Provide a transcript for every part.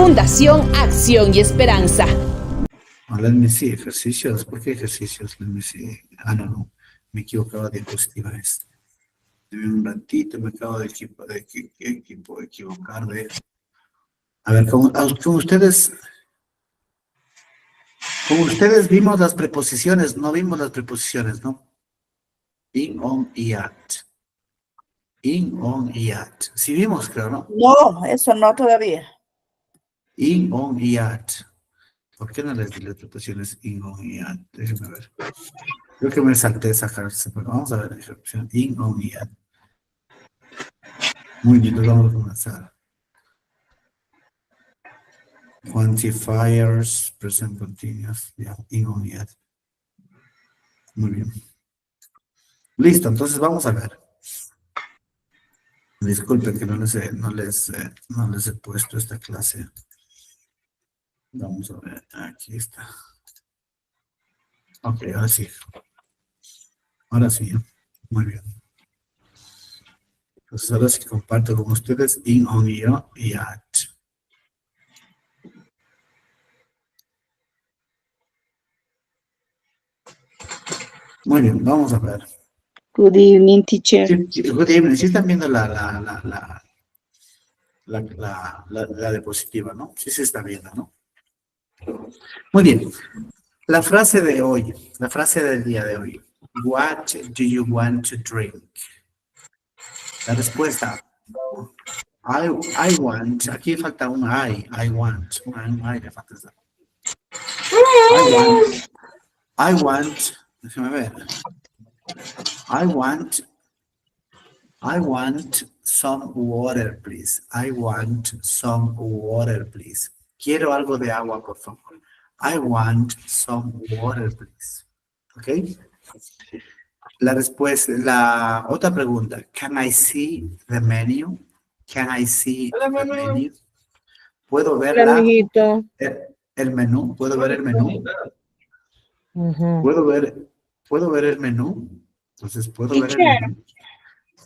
Fundación Acción y Esperanza. Let me see, ejercicios. ¿Por qué ejercicios? Let me see. Ah, no. Me equivocaba de diapositiva esta. Deme un ratito, me acabo de equivocar de... A ver, con ustedes vimos las preposiciones, no vimos las preposiciones, ¿no? In, on y at. In, on y at. Sí vimos, creo, ¿no? No, eso no todavía. In, on y at. ¿Por qué no les di las preposiciones in, on y at? Déjenme ver. Creo que me salté esa frase, pero vamos a ver la opción. In, on y at. Muy bien, entonces vamos a comenzar. Quantifiers, present continuous, ya, in, on y at. Muy bien. Listo, entonces vamos a ver. Disculpen que no les he puesto esta clase. Vamos a ver, aquí está. Ok, ahora sí. Ahora sí, muy bien. Entonces ahora sí comparto con ustedes in, on y at. Muy bien, vamos a ver. Good evening, teacher. Sí, good evening. Sí están viendo la diapositiva, ¿no? Sí se está viendo, ¿no? Muy bien. La frase de hoy, la frase del día de hoy. What do you want to drink? La respuesta. I want. Aquí falta un I want. Un I le falta esa. I want. Déjame ver. I want some water, please. I want some water, please. Quiero algo de agua, por favor. I want some water, please. ¿Ok? La respuesta, la otra pregunta. Can I see the menu? Can I see the menu? ¿Puedo ver el menú? ¿Puedo ver el menú? ¿Puedo ver el menú? Entonces, ¿puedo ver el menú?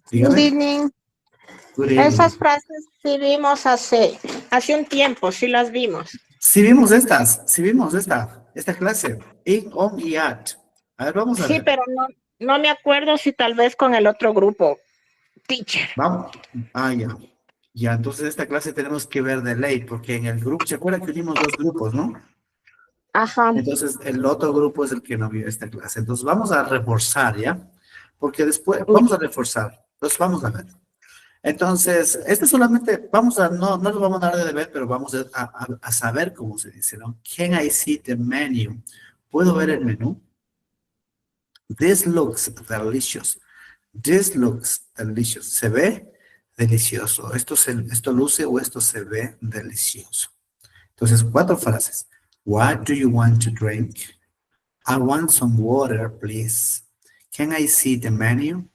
Good evening. Good evening. Esas frases sí vimos hace un tiempo, sí las vimos. Sí vimos esta clase. In, on y at. A ver, vamos a ver. Sí, pero no me acuerdo si tal vez con el otro grupo. Teacher. Vamos. Ah, ya. Ya, entonces esta clase tenemos que ver de ley, porque en el grupo, ¿se acuerdan que unimos dos grupos, no? Ajá. Entonces, el otro grupo es el que no vio esta clase. Entonces, vamos a reforzar, ¿ya? Porque después, vamos a reforzar. Entonces, vamos a ver. Entonces, este solamente, no lo vamos a dar de deber, pero vamos a saber cómo se dice, ¿no? Can I see the menu? ¿Puedo ver el menú? This looks delicious. This looks delicious. ¿Se ve? Delicioso. Esto luce o esto se ve delicioso. Entonces, 4 frases. What do you want to drink? I want some water, please. Can I see the menu?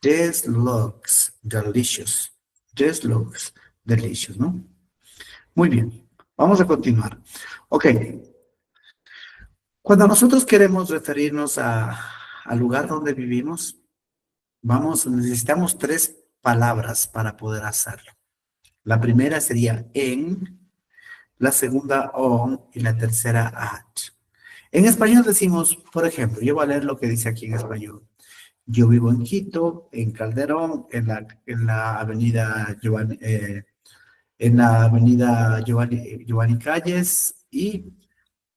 This looks delicious. This looks delicious, ¿no? Muy bien. Vamos a continuar. Ok. Cuando nosotros queremos referirnos al lugar donde vivimos, necesitamos 3 palabras para poder hacerlo. La primera sería en, la segunda on y la tercera at. En español decimos, por ejemplo, yo voy a leer lo que dice aquí en español. Yo vivo en Quito, en Calderón, en la avenida Giovanni Calles y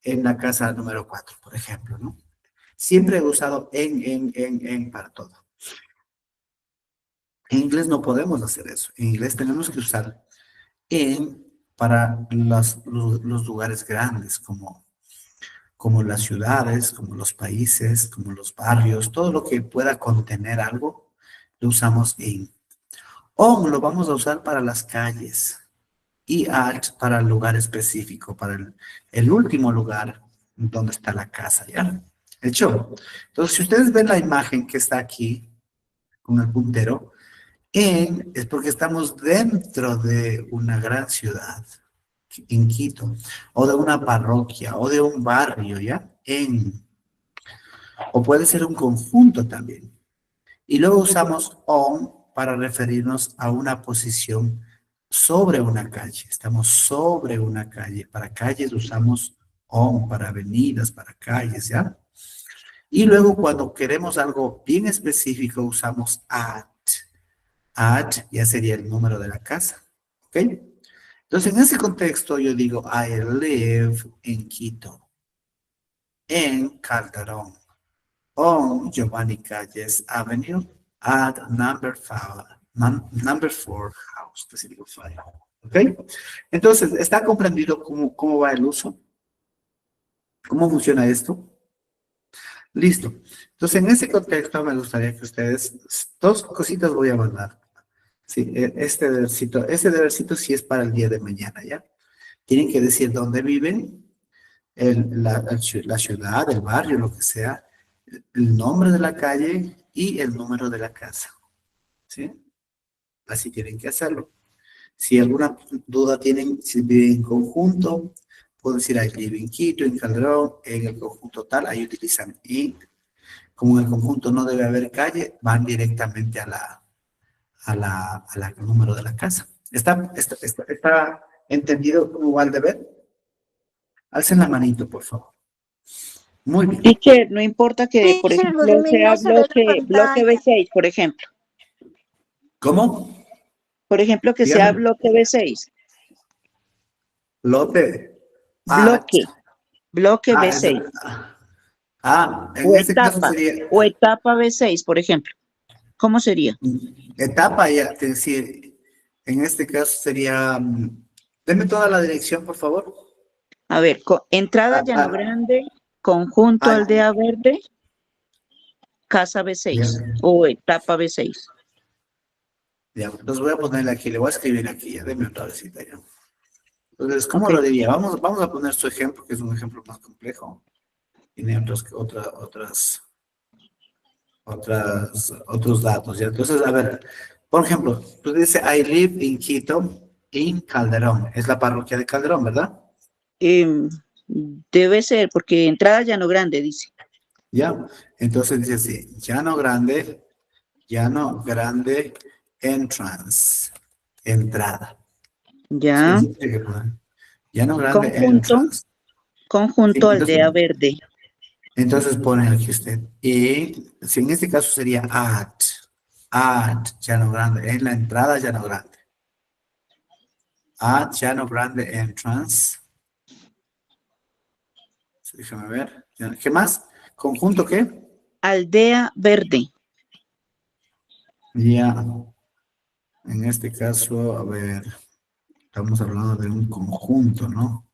en la casa número 4, por ejemplo, ¿no? Siempre he usado en para todo. En inglés no podemos hacer eso. En inglés tenemos que usar en para los lugares grandes, como las ciudades, como los países, como los barrios, todo lo que pueda contener algo, lo usamos en. On lo vamos a usar para las calles y at para el lugar específico, para el último lugar donde está la casa, ¿ya? ¿Hecho? Entonces, si ustedes ven la imagen que está aquí con el puntero, es porque estamos dentro de una gran ciudad, en Quito, o de una parroquia, o de un barrio, ¿ya? O puede ser un conjunto también. Y luego usamos on para referirnos a una posición sobre una calle. Estamos sobre una calle. Para calles usamos on, para avenidas, para calles, ¿ya? Y luego cuando queremos algo bien específico usamos at. At ya sería el número de la casa, ¿ok? Entonces en ese contexto yo digo I live in Quito, en Calderón, on Giovanni Calles Avenue, at number 4 house, pues digo 5, ¿ok? Entonces, ¿está comprendido cómo va el uso? ¿Cómo funciona esto? Listo. Entonces, en ese contexto me gustaría que ustedes, dos cositas voy a mandar. Sí, este debercito sí es para el día de mañana, ¿ya? Tienen que decir dónde viven, la ciudad, el barrio, lo que sea, el nombre de la calle y el número de la casa, ¿sí? Así tienen que hacerlo. Si alguna duda tienen, si viven en conjunto, pueden decir I live in Quito, en Calderón, en el conjunto tal, ahí utilizan in. Como en el conjunto no debe haber calle, van directamente al número de la casa. ¿Está entendido cómo va el deber? Alcen la manito, por favor. Muy bien. Teacher, no importa que, por Teacher, ejemplo, Ludmila, sea no se ve la bloque pantalla. B6, por ejemplo. ¿Cómo? Por ejemplo, que sea Dígame. bloque B6. Lote. Bloque Ah, B6. en este caso sería O etapa B6, por ejemplo. ¿Cómo sería? etapa, ya, es decir, en este caso sería, deme toda la dirección, por favor. A ver, entrada Llano Grande, conjunto Ah, Aldea Verde, casa ya, B6 o etapa B6. ya, entonces voy a ponerle aquí, le voy a escribir aquí, ya, deme otra vecita ya. Entonces, ¿cómo Ok. lo diría? Vamos a poner su ejemplo, que es un ejemplo más complejo. Tiene otros datos, ¿ya? Entonces, a ver, por ejemplo, tú dices, I live in Quito, in Calderón. Es la parroquia de Calderón, ¿verdad? Debe ser, porque entrada Llano Grande, dice. Ya. Entonces dice así, Llano Grande, entrance, entrada. Ya. Sí, tiene que poner. Llano Grande, Conjunto entrance. Sí, Aldea Verde. entonces pone aquí usted. Y si en este caso sería at Llano Grande, en la entrada Llano Grande. At Llano Grande entrance. Déjame ver. ¿Qué más? ¿Conjunto qué? Aldea Verde. Ya. En este caso, a ver, estamos hablando de un conjunto, ¿no?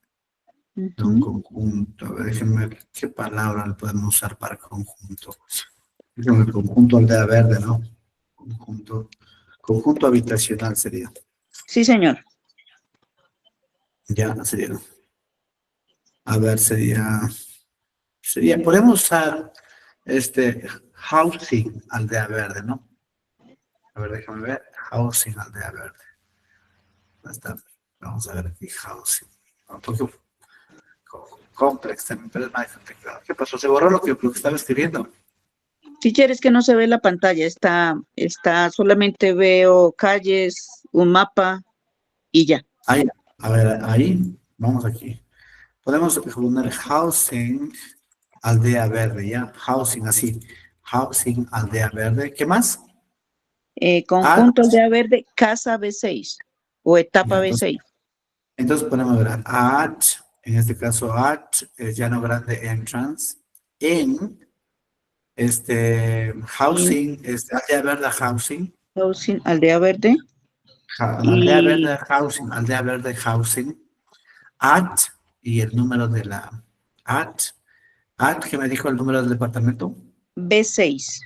De un Ujú. conjunto. A ver, déjenme ver qué palabra le podemos usar para conjunto. Déjenme el conjunto Aldea Verde, ¿no? Conjunto habitacional sería. Sí, señor. Ya, sería. A ver, podemos usar housing Aldea Verde, ¿no? A ver, déjame ver. Housing Aldea Verde. Vamos a ver aquí, housing. Un poco complex también, pero es más complicado. ¿Qué pasó? ¿Se borró lo que estaba escribiendo? Teacher, es que no se ve la pantalla, solamente veo calles, un mapa y ya. Ahí, a ver, ahí, vamos aquí. Podemos poner housing Aldea Verde, ¿ya? Housing, así. Housing Aldea Verde. ¿Qué más? At, Conjunto Aldea Verde, casa B6 o etapa ya, B6. entonces ponemos, ver, en este caso, Llano Grande Entrance, en housing, Aldea Verde Housing, Housing, Aldea Verde. Aldea Y Verde Housing, Aldea Verde Housing, at, y el número de la, at, que me dijo el número del departamento, B6.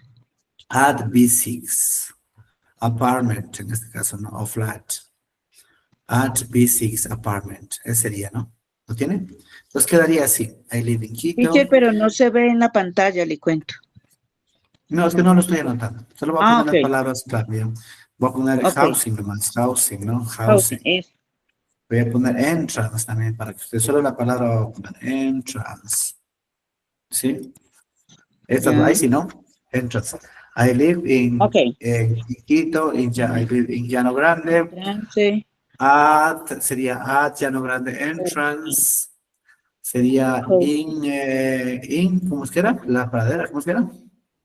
at B6, apartment, en este caso, ¿no? O flat, at B6 apartment, ese sería, ¿no? ¿Lo tiene? Entonces quedaría así, I live in Teacher, Quito. pero no se ve en la pantalla, le cuento. No, es que no lo estoy anotando. Solo voy a poner Ok, las palabras clave. Voy a poner ok. housing nomás, housing, ¿no? Housing, Housing. Voy a poner entrance también para que usted solo la palabra va a poner entrance. ¿Sí? Ahí ya. sí, ¿no? Entrance. I live Ok. in Quito, I live in Llano Grande. Entrance, At sería at, llano grande, entrance. Sería ¿cómo es que era? La pradera, ¿cómo es que era?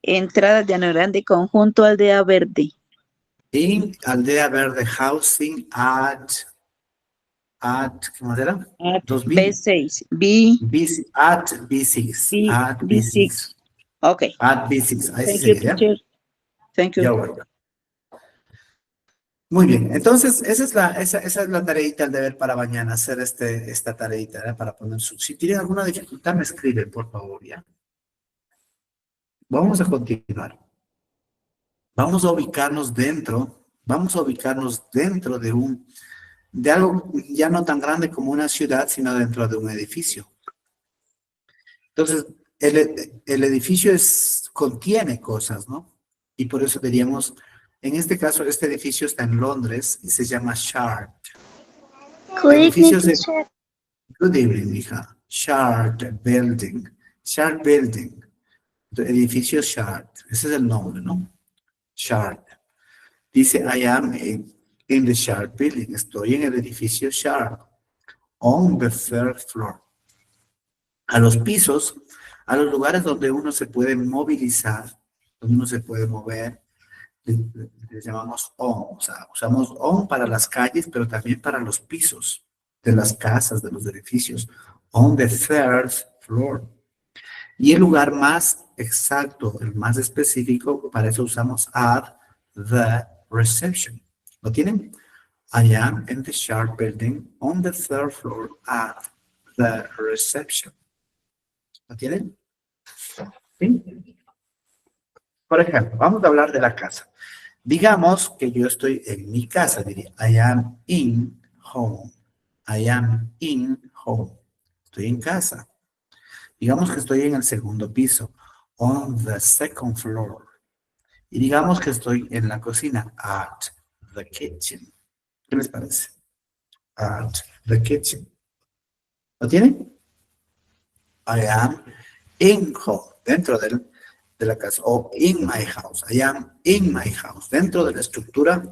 Entrada Llano Grande, conjunto Aldea Verde. In aldea verde, housing ¿qué más era? At 2B. B6. B, At B6. B, At B6. B6. Ok. At B6. Ahí Thank sí you, sería, ¿ya? teacher. Thank you. You're welcome. Muy bien, entonces esa es la tareita, el deber para mañana, hacer esta tareita, ¿eh? Para poner si tienen alguna dificultad, me escriben, por favor, ¿ya? Vamos a continuar. Vamos a ubicarnos dentro de algo ya no tan grande como una ciudad, sino dentro de un edificio. Entonces, el edificio contiene cosas, ¿no? Y por eso diríamos, en este caso, este edificio está en Londres y se llama Shard. Good evening, Edificios de... teacher. Good evening, hija. Shard Building. Shard Building. Edificio Shard. Ese es el nombre, ¿no? Shard. Dice, I am in the Shard Building. Estoy en el edificio Shard. On the third floor. A los pisos, a los lugares donde uno se puede movilizar, donde uno se puede mover, les llamamos on. O sea, usamos on para las calles, pero también para los pisos de las casas, de los edificios. On the third floor. Y el lugar más exacto, el más específico, para eso usamos at the reception. ¿Lo tienen? I am in the Shard Building on the third floor at the reception. ¿Lo tienen? ¿Sí? Por ejemplo, vamos a hablar de la casa. Digamos que yo estoy en mi casa, diría, I am in home. I am in home. Estoy en casa. Digamos que estoy en el segundo piso, on the second floor. Y digamos que estoy en la cocina, at the kitchen. ¿Qué les parece? At the kitchen. ¿Lo tienen? I am in home, dentro de la casa, o in my house. I am in my house, dentro de la estructura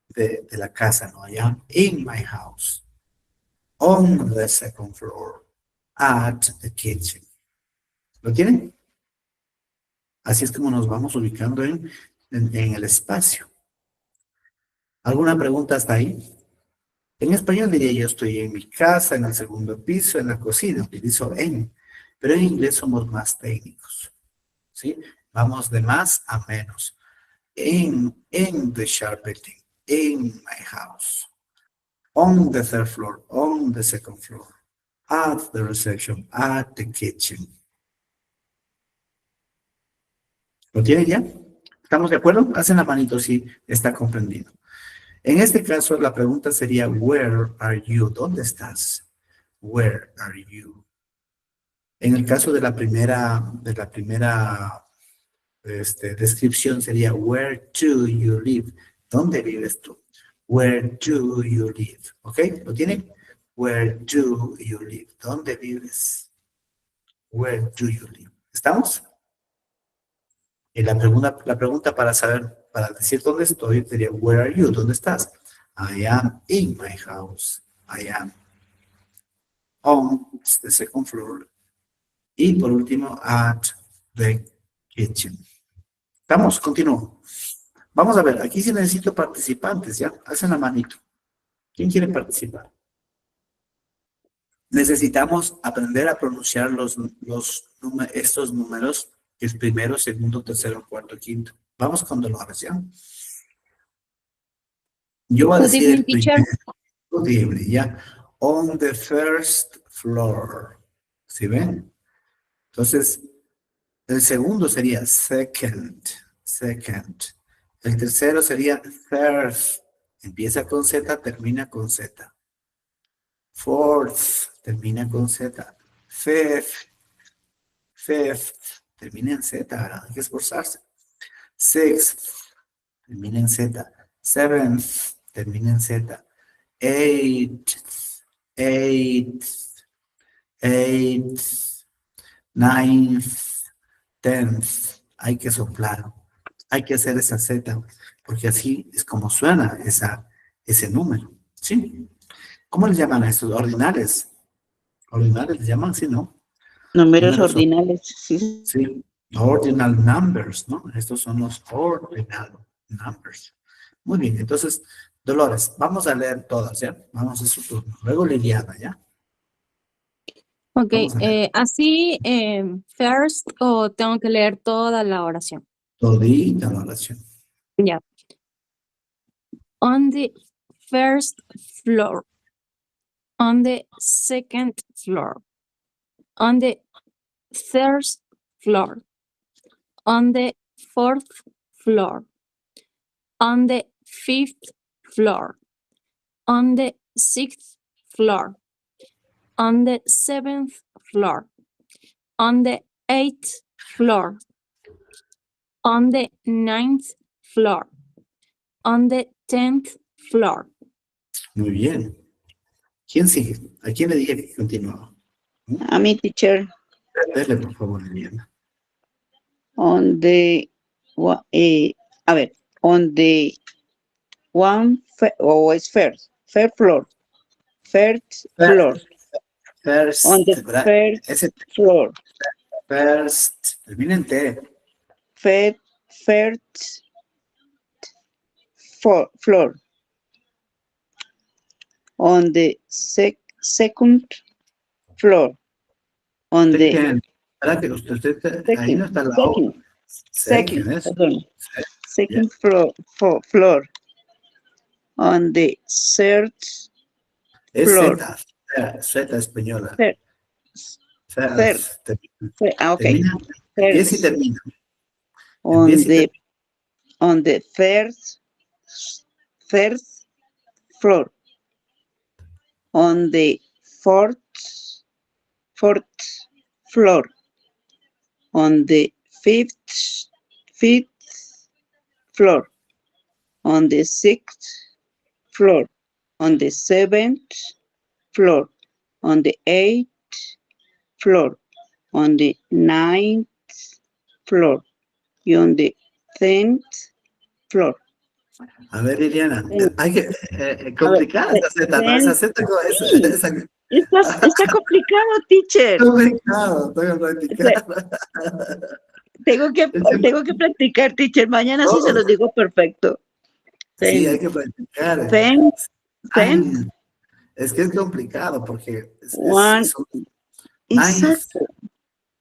de la casa, ¿no? I am in my house, on the second floor, at the kitchen. ¿Lo tienen? Así es como nos vamos ubicando en el espacio. ¿Alguna pregunta hasta ahí? En español diría yo estoy en mi casa, en el segundo piso, en la cocina, utilizo en, pero en inglés somos más técnicos, ¿sí? Vamos de más a menos. In the Shard Building, in my house, on the third floor, on the second floor, at the reception, at the kitchen. ¿Lo tienen ya? ¿Estamos de acuerdo? Hacen la manito si está comprendido. En este caso, la pregunta sería, where are you? ¿Dónde estás? Where are you? En el caso de la primera descripción sería, where do you live? ¿Dónde vives tú? Where do you live? ¿Ok? ¿Lo tienen? Where do you live? ¿Dónde vives? Where do you live? ¿Estamos? Y la pregunta para decir dónde estoy sería, where are you? ¿Dónde estás? I am in my house. I am on the second floor. Y por último, at the kitchen. Vamos, continúo. Vamos a ver, aquí sí necesito participantes, ¿ya? Hacen la manito. ¿Quién quiere participar? Necesitamos aprender a pronunciar estos números, que es primero, segundo, tercero, cuarto, quinto. Vamos con Dolores, ¿ya? Yo voy a decir el primero. Good evening, ¿ya? On the first floor. ¿Sí ven? Entonces, el segundo sería second. El tercero sería third. Empieza con Z, termina con Z. Fourth, termina con Z. Fifth, termina en Z, ¿verdad? Hay que esforzarse. Sixth, termina en Z. Seventh, termina en Z. Eighth, ninth, tenth. Hay que soplar. Hay que hacer esa Z, porque así es como suena ese número. Sí. ¿Cómo les llaman a estos? Ordinales. Ordinales les llaman, sí, ¿no? Números Números, ordinales, sí. sí. Ordinal numbers, ¿no? Estos son los ordinal numbers. Muy bien, entonces, Dolores, vamos a leer todas, ¿ya? Vamos a su turno. Luego Liliana, ¿ya? Ok, Vamos a leer así, first, o tengo que leer toda la oración. todita la oración. Ya. On the first floor. On the second floor. On the third floor. On the fourth floor. On the fifth floor. On the sixth floor. On the seventh floor. On the eighth floor. On the ninth floor. On the 10th floor. Muy bien. ¿Quién sigue? ¿A quién le dije que continuaba? A mi teacher. Dele, por favor, Liliana. On the, a ver, on the one, es first floor. First floor. First, On the ¿verdad? first Ese floor. first, termina en T. First floor. On the second floor. On the Second. ¿Verdad que usted ahí no está la O? Second, eso. perdón. Second floor. On the third Es floor. Z. Z española. Third. First. Okay. Empieza y termina. On Empieza y the third floor. On the fourth floor. On the fifth floor. On the sixth floor. On the seventh floor. On the eighth floor. On the ninth floor. Y on the 10th floor. A ver, Liliana, hay que complicar esa Z, ¿no? Esa Z Está complicado, teacher. complicado, tengo que practicar. Tengo que practicar, teacher. Mañana sí se los digo perfecto. Sí, hay que practicar. Ten. Es que es complicado porque One. son ninth, Exacto.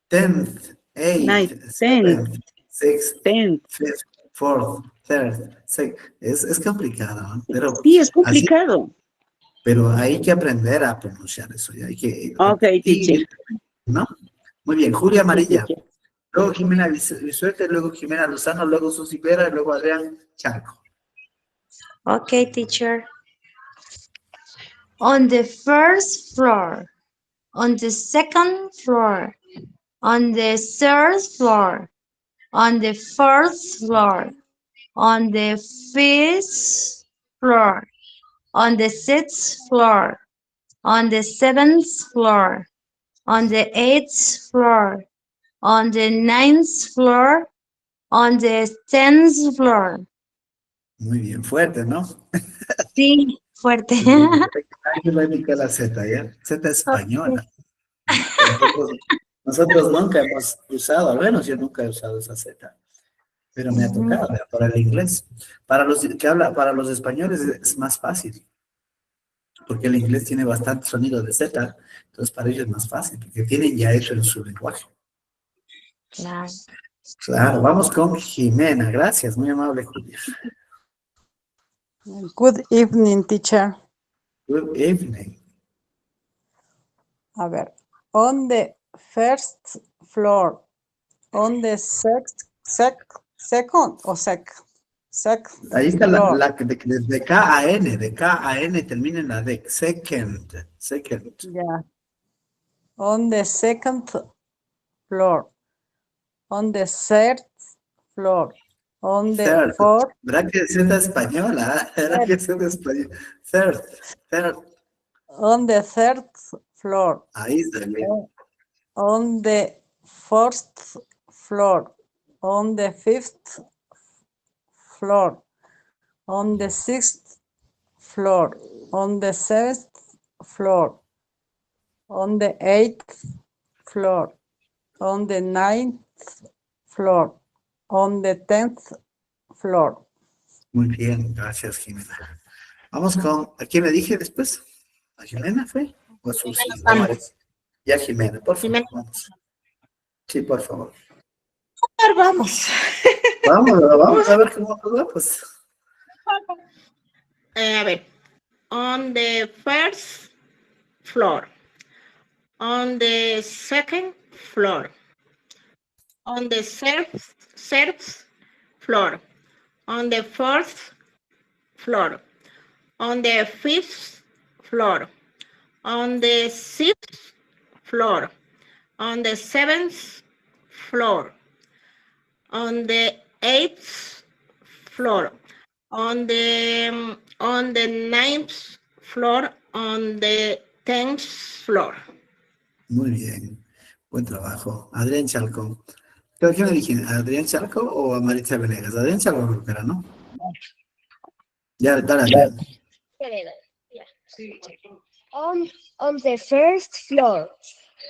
10th, 8th, Ninth, 7th, 6th, Ten. 5th, 4th, 3rd, 6th. Es complicado, ¿no? Pero Sí, es complicado. pero hay que aprender a pronunciar eso. Ya hay que Ok, teacher. ¿no? Muy bien, Julia Amarilla. teacher. Luego Jimena Bisuete, luego Jimena Lozano, luego Susi Vera, luego Adrián Charco. Okay, teacher. On the first floor, on the second floor, on the third floor, on the fourth floor, on the fifth floor, on the sixth floor, on the seventh floor, on the eighth floor, on the ninth floor, on the 10th floor. Muy bien, fuerte, ¿no? Sí, fuerte. Hay que practicar la Z, ¿ya? Z española. Nosotros nunca hemos usado, al menos yo nunca he usado esa Z, pero me ha tocado para el inglés. Para los españoles es más fácil, porque el inglés tiene bastante sonido de Z, entonces para ellos es más fácil, porque tienen ya eso en su lenguaje. Claro. Claro, vamos con Jimena. Gracias, muy amable, Julia. Good evening, teacher. Good evening. A ver, on the first floor, on the second o sec. Ahí está floor. la que de K a N termina en la D. Second. Yeah. On the second floor, on the third floor, on the Third. fourth. ¿Verdad que es española? ¿Verdad que es española? Third. On the third floor, Ahí salió. on the fourth floor, on the fifth floor, on the sixth floor, on the 7th floor, on the 8th floor, on the 9th floor, on the 10th floor. Muy bien, gracias, Jimena. Vamos con, ¿a quién le dije después? ¿A Jimena fue? ¿O a Susi? Ya, Jimena, por favor. Jimena. Vamos. Sí, por favor. Vamos. Vamos a ver cómo nos va, pues. A ver. On the first floor. On the second floor. On the third floor. On the fourth floor. On the fifth floor. On the sixth floor. On the seventh floor. On the eighth floor. On the ninth floor. On the 10th floor. Muy bien. Buen trabajo. Adrián Chalco. ¿Pero quién le dije? ¿A Adrián Chalco o a Maritza Venegas? Adrián Chalco creo que era, ¿no? Ya, dale, Adrián. On the first floor,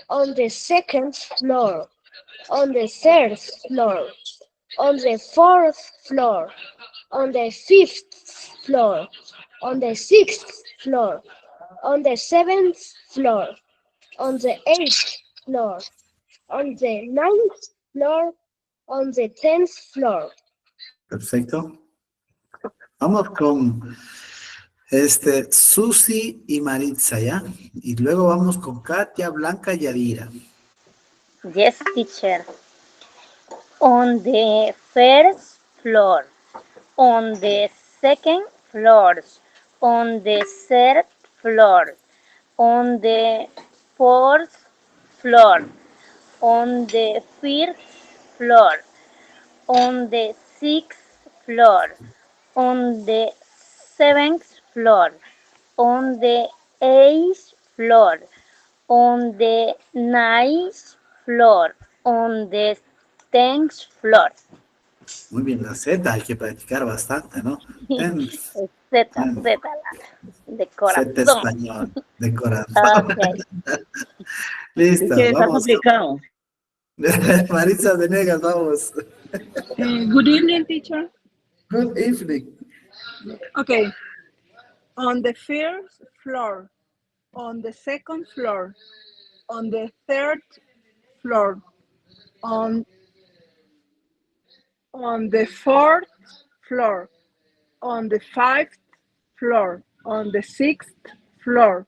on the second floor, on the third floor, on the fourth floor, on the fifth floor, on the sixth floor, on the seventh floor, on the eighth floor, on the ninth floor, on the 10th floor. Perfecto. Vamos con Susi y Maritza, ¿ya? Y luego vamos con Katia, Blanca y Adira. Yes, teacher. On the first floor, on the second floor, on the third floor, on the fourth floor, on the fifth floor, on the sixth floor, on the seventh floor, on the eighth floor, on the ninth floor, on the 10th floor. Muy bien, la Z hay que practicar bastante, ¿no? Z, de corazón. Z español, de corazón. Okay. Listo, Está vamos. complicado. Maritza Venegas, vamos. Good evening, teacher. Good evening. Okay. On the first floor, on the second floor, on the third floor, on the fourth floor, on the fifth floor, on the sixth floor,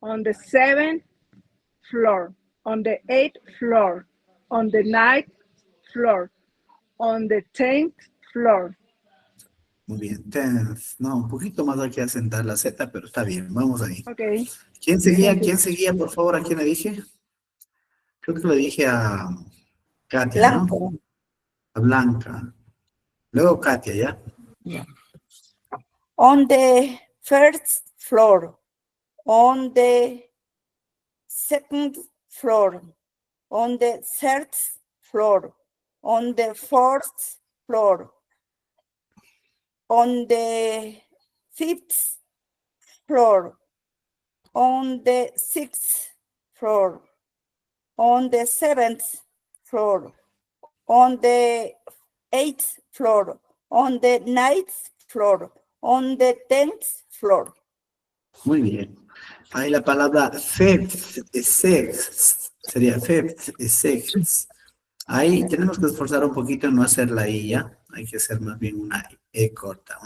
on the seventh floor, on the eighth floor, on the ninth floor, on the 10th floor. Muy bien, 10th. No, un poquito más hay que asentar la Z, pero está bien, vamos ahí. Okay. ¿Quién seguía? ¿Quién seguía, por favor? ¿A quién le dije? Creo que le dije a Katia, ¿no? A Blanca. Luego Katia, ¿ya? On the first floor, on the second floor, on the third floor, on the fourth floor, on the fifth floor, on the sixth floor, on the seventh floor, on the eighth floor, on the ninth floor, on the 10th floor. Muy bien. Ahí la palabra fifth es sixth. Sería fifth es sixth. Ahí tenemos que esforzar un poquito en no hacer la I, ¿ya? Hay que hacer más bien una I corta,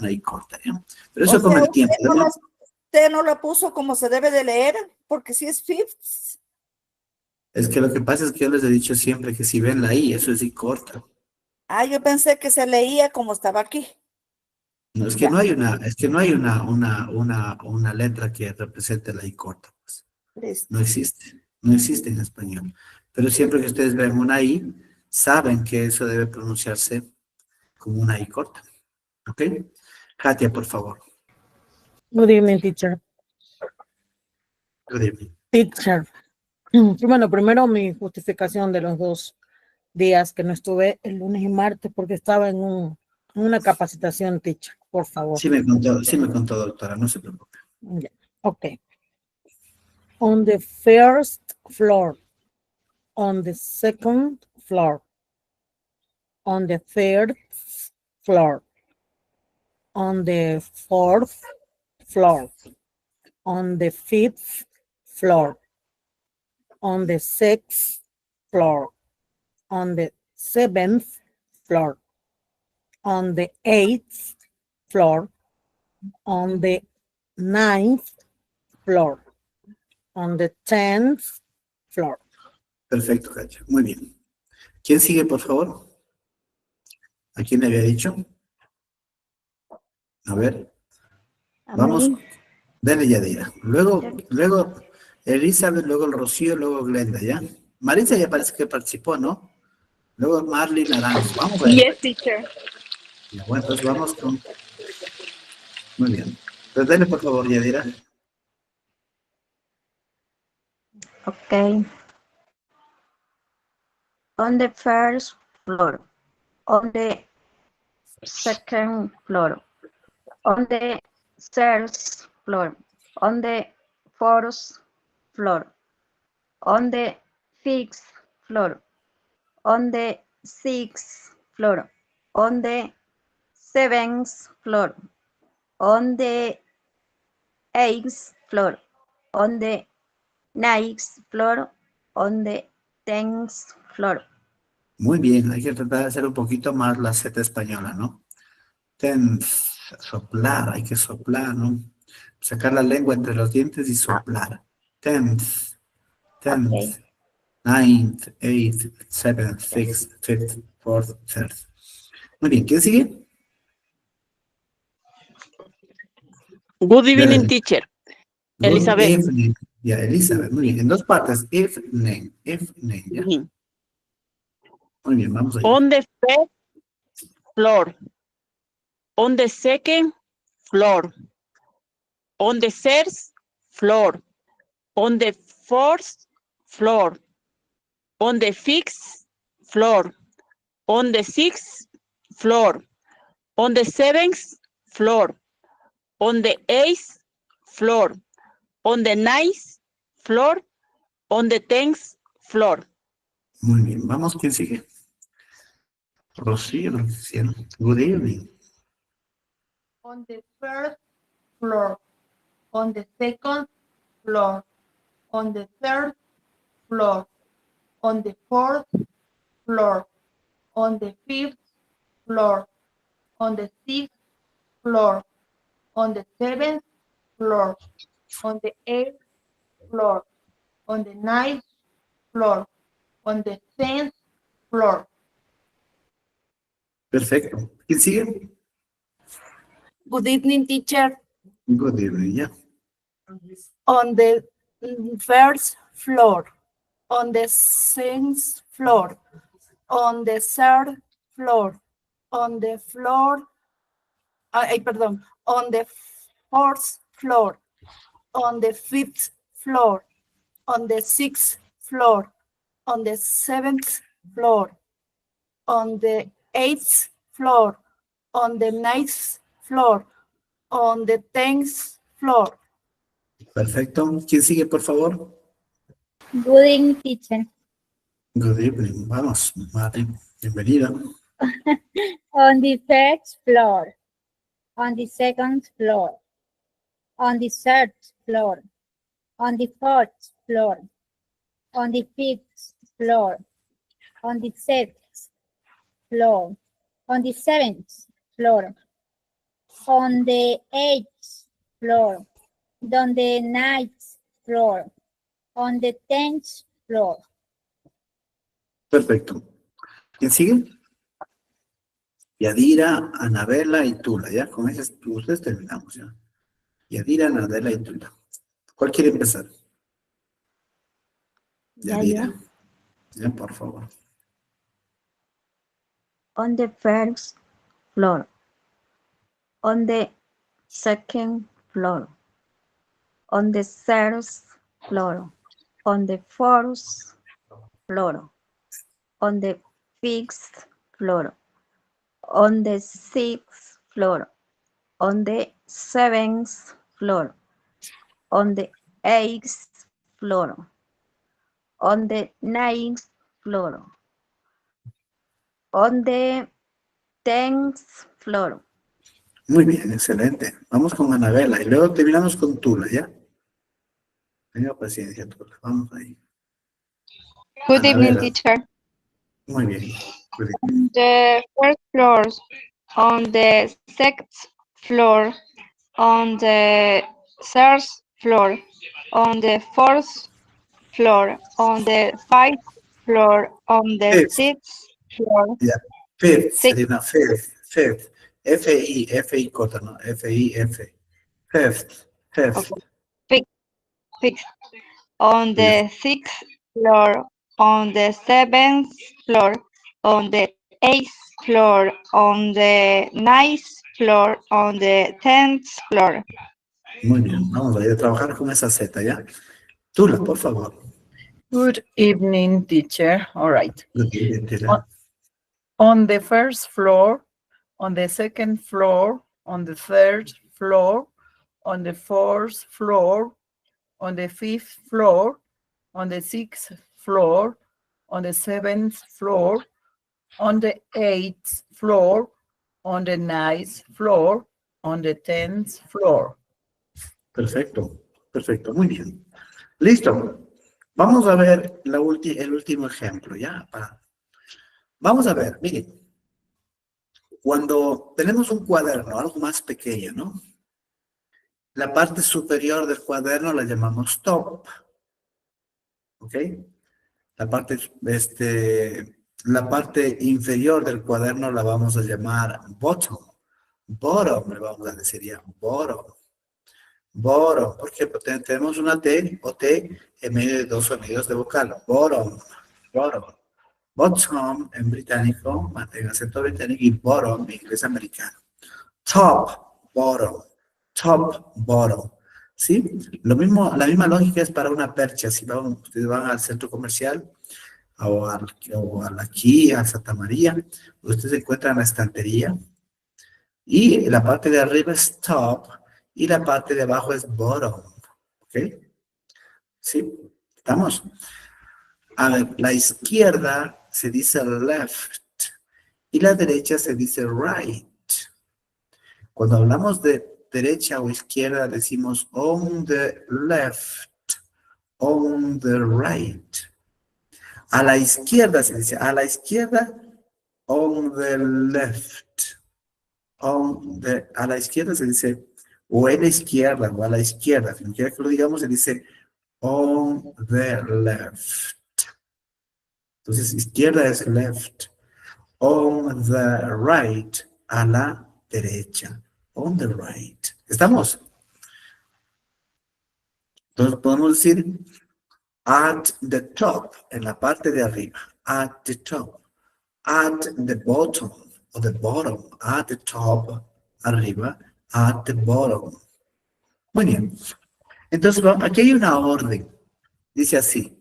¿ya? Pero eso con el tiempo, ¿no? Usted no la puso como se debe de leer, porque si es fifth. Es que lo que pasa es que yo les he dicho siempre que si ven la I, eso es I corta. Ah, yo pensé que se leía como estaba aquí. No, es que no hay una letra que represente la I corta, pues. Listo. No existe en español. Pero siempre que ustedes ven una I, saben que eso debe pronunciarse como una I corta. ¿Ok? Katia, por favor. Good evening, teacher. Good evening. Teacher. Bueno, primero mi justificación de los 2 días que no estuve, el lunes y martes, porque estaba en una capacitación, teacher, por favor. Sí me contó, doctora, no se preocupe. Yeah. Okay. On the first floor, on the second floor, on the third floor, on the fourth floor, on the fifth floor, on the sixth floor, on the seventh floor, on the eighth floor, on the ninth floor, on the 10th floor. Perfecto, Katia. Muy bien. ¿Quién sigue, por favor? ¿A quién le había dicho? A ver. Vamos. Dale, Yadira. Luego Elizabeth, luego el Rocío, luego Glenda, ¿ya? Marisa ya parece que participó, ¿no? Luego Marley Naranjo. Vamos a ver. Yes, teacher. Ya, bueno, entonces vamos con... Muy bien. Entonces dale, por favor, Yadira. Okay. On the first floor, on the second floor, on the third floor, on the fourth floor, on the fifth floor, on the sixth floor, on the seventh floor, on the eighth floor, on the ninth floor, on the 10th floor. Muy bien, hay que tratar de hacer un poquito más la Z española, ¿no? Soplar, hay que soplar, ¿no? Sacar la lengua entre los dientes y soplar. 10th, Okay. 9th, 8th, 7th, 6th, 5th, 4th, 3rd. Muy bien, ¿quién sigue? Good evening, teacher. Good Elizabeth. evening. Ya, Elizabeth, muy bien. En dos partes, evening, ya. Muy bien, vamos allá. On the first floor, on the second floor, on the third floor, on the fourth floor, on the fifth floor, on the sixth floor, on the seventh floor, on the eighth floor, on the ninth floor, on the 10th floor. Muy bien, vamos, ¿quién sigue? Rocío, good evening. On the first floor, on the second floor, on the third floor, on the fourth floor, on the fifth floor, on the sixth floor, on the seventh floor, on the eighth floor, on the ninth floor, on the 10th floor. Perfecto. ¿Quién sigue? Good evening, teacher. Good evening, ya. On the first floor, on the second floor, on the third floor, on the floor, on the fourth floor, on the fifth floor, on the sixth floor, on the seventh floor, on the eighth floor, on the ninth floor, on the 10th floor. Perfecto. ¿Quién sigue, por favor? Good evening, teacher. Good evening. Vamos, Martín. Bienvenida. On the first floor, on the second floor, on the third floor, on the fourth floor, on the fifth floor, on the sixth floor, on the seventh floor, on the eighth floor, on the ninth floor, on the 10th floor. Perfecto. ¿Quién sigue? Yadira, Anabela y Tula, ¿ya? Con esas ustedes terminamos, ¿ya? Yadira, Anabela y Tula. ¿Cuál quiere empezar? Yadira. Ya, por favor. On the first floor, on the second floor, on the third floor, on the fourth floor, on the fifth floor, on the sixth floor, on the seventh floor, on the 8th floor, on the 9th floor, on the 10th floor. Muy bien, excelente. Vamos con Anabela y luego terminamos con Tula, ¿ya? Tenga paciencia, Tula. Vamos ahí. Good evening, Anabela. teacher. Muy bien. Good evening. On the first floor, on the second floor, on the third floor, on the fourth floor, on the fifth floor, on the Fifth. sixth floor. Ya. Fifth, Six. sería una fifth. Fifth. F-I corta, ¿no? F-I-F. Fifth. Fifth. Sixth. On the sixth floor, on the seventh floor, on the eighth floor, on the ninth floor, on the 10th floor. Muy bien. Vamos a ir a trabajar con esa Z, ¿ya? Tula, por favor. Good evening, teacher. All right. Good evening, Tula. On the first floor, on the second floor, on the third floor, on the fourth floor, on the fifth floor, on the sixth floor, on the seventh floor, on the eighth floor, on the ninth floor, on the 10th floor. Perfecto, perfecto, muy bien. Listo. Vamos a ver el último ejemplo, ¿ya? Vamos a ver, miren. Cuando tenemos un cuaderno, algo más pequeño, ¿no? La parte superior del cuaderno la llamamos top. ¿Ok? La parte inferior del cuaderno la vamos a llamar bottom. Bottom, le vamos a decir ya, bottom. Bottom, porque tenemos una T o T en medio de dos sonidos de vocal. Bottom, bottom. Bottom en británico, en acento británico, y bottom en inglés americano. Top, bottom. Top, bottom. ¿Sí? Lo mismo, la misma lógica es para una percha. Si ustedes van al centro comercial o a la Kia, a Santa María, ustedes encuentran la estantería y la parte de arriba es top y la parte de abajo es bottom. ¿Ok? ¿Sí? ¿Estamos? A ver, la izquierda se dice left y la derecha se dice right. Cuando hablamos de derecha o izquierda decimos on the left, on the right. A la izquierda se dice, a la izquierda, on the left. A la izquierda se dice, o en la izquierda, o a la izquierda. Si no quiere que lo digamos, se dice on the left. Entonces, izquierda es left. On the right, a la derecha. On the right. ¿Estamos? Entonces podemos decir at the top, en la parte de arriba. At the top. At the bottom, o the bottom. At the top, arriba. At the bottom. Muy bien. Entonces, aquí hay una orden. Dice así.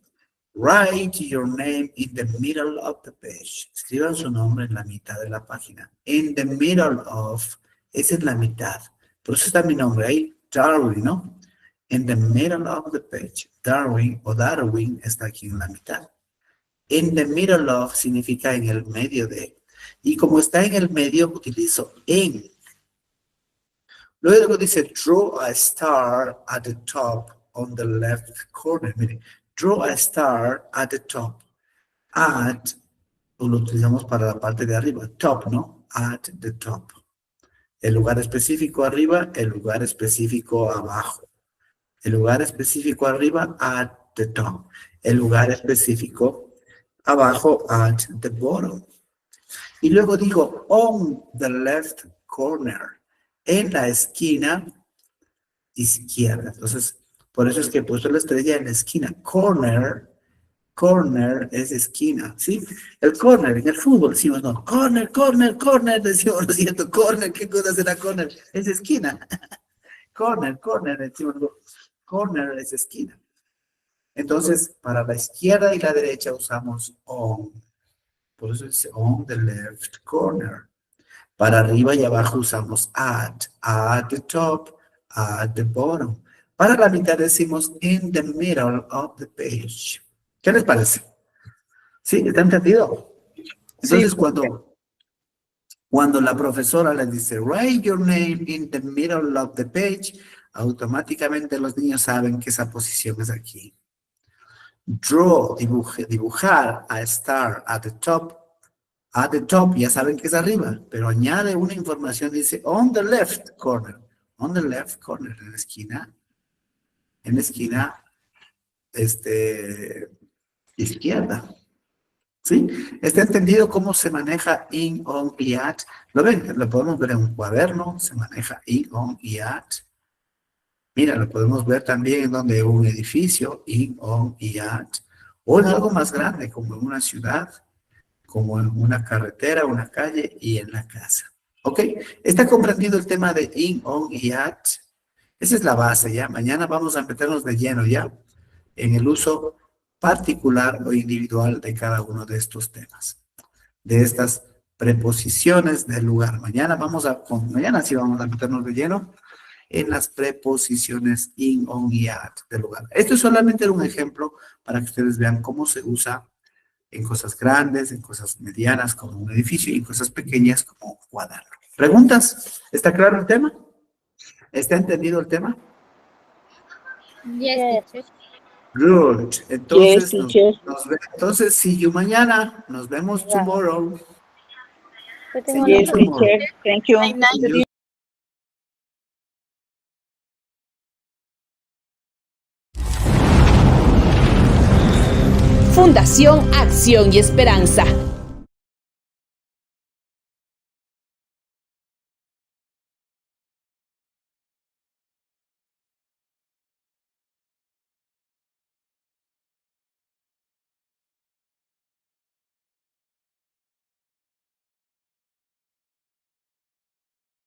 Write your name in the middle of the page. Escriban su nombre en la mitad de la página. In the middle of, esa es la mitad. Por eso está mi nombre ahí, Darwin, ¿no? In the middle of the page. Darwin o Darwin está aquí en la mitad. In the middle of significa en el medio de. Y como está en el medio, utilizo en. Luego dice, draw a star at the top on the left corner. Miren, draw a star at the top. At, lo utilizamos para la parte de arriba. Top, ¿no? At the top. El lugar específico arriba, el lugar específico abajo. El lugar específico arriba, at the top. El lugar específico abajo, at the bottom. Y luego digo, on the left corner. En la esquina izquierda. Entonces, por eso es que he puesto la estrella en la esquina. Corner, corner es esquina, ¿sí? El corner, en el fútbol decimos, no, corner, corner, corner, decimos, lo siento, corner, ¿qué cosa será corner? Es esquina. Corner, corner, decimos, corner es esquina. Entonces, para la izquierda y la derecha usamos on. Por eso es on the left corner. Para arriba y abajo usamos at the top, at the bottom. Para la mitad decimos in the middle of the page. ¿Qué les parece? ¿Sí? ¿Está entendido? Entonces, cuando la profesora les dice, write your name in the middle of the page, automáticamente los niños saben que esa posición es aquí. Draw, dibujar a star at the top. At the top, ya saben que es arriba, pero añade una información, dice on the left corner. On the left corner, en la esquina. En la esquina, izquierda. ¿Sí? ¿Está entendido cómo se maneja in, on y at? ¿Lo ven? Lo podemos ver en un cuaderno, se maneja in, on y at. Mira, lo podemos ver también en donde un edificio, in, on y at. O en algo más grande, como en una ciudad, como en una carretera, una calle y en la casa. ¿Ok? ¿Está comprendido el tema de in, on y at? Esa es la base, ¿ya? Mañana vamos a meternos de lleno, ¿ya? En el uso particular o individual de cada uno de estos temas, de estas preposiciones del lugar. Mañana sí vamos a meternos de lleno en las preposiciones in, on y at del lugar. Esto es solamente un ejemplo para que ustedes vean cómo se usa en cosas grandes, en cosas medianas como un edificio y en cosas pequeñas como un cuaderno. ¿Preguntas? ¿Está claro el tema? ¿Está entendido el tema? Yes, teacher. Good. Entonces, Yes, teacher. entonces, see you mañana. Nos vemos tomorrow. Yo tengo Yes, una pregunta. teacher. Thank you. See you. Fundación Acción y Esperanza.